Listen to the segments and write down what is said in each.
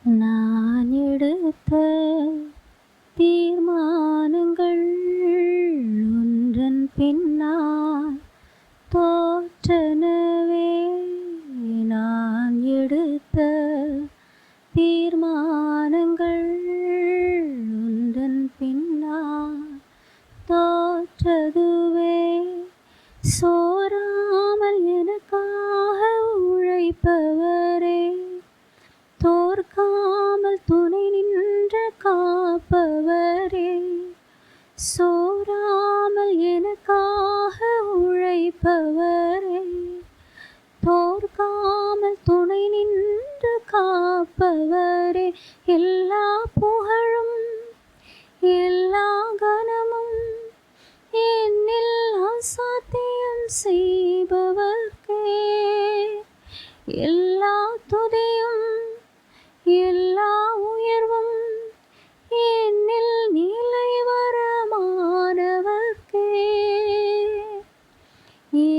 நான் எடுத்த தீர்மானங்கள் ஒன்றன் பின்னால் தோற்றனவே. நான் எடுத்த தீர்மானங்கள் ஒன்றன் பின்னால் தோற்றதுவே. சோராமல் எனக்காக உழைப்பவரே, தோற்காமல் துணை நின்று காப்பவரே. சோராமல் எனக்காக உழைப்பவரே, தோற்காமல் துணை நின்று காப்பவரே. எல்லா புகழும் எல்லா கனமும் என்னில் அசாத்தியம் செய்பவர்க்கே. எல்லா துதியும் எல்லா உயர்வும் என்னில் நிலைவரமானவர்க்கே.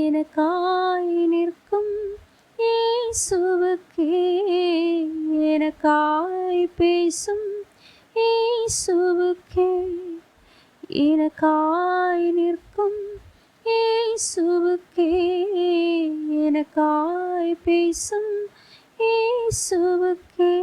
எனக்காய் நிற்கும் இயேசுவுக்கே, எனக்காய் பேசும் இயேசுவுக்கே, எனக்காய் நிற்கும் இயேசுவுக்கே, எனக்காய் பேசும் இயேசுவுக்கே.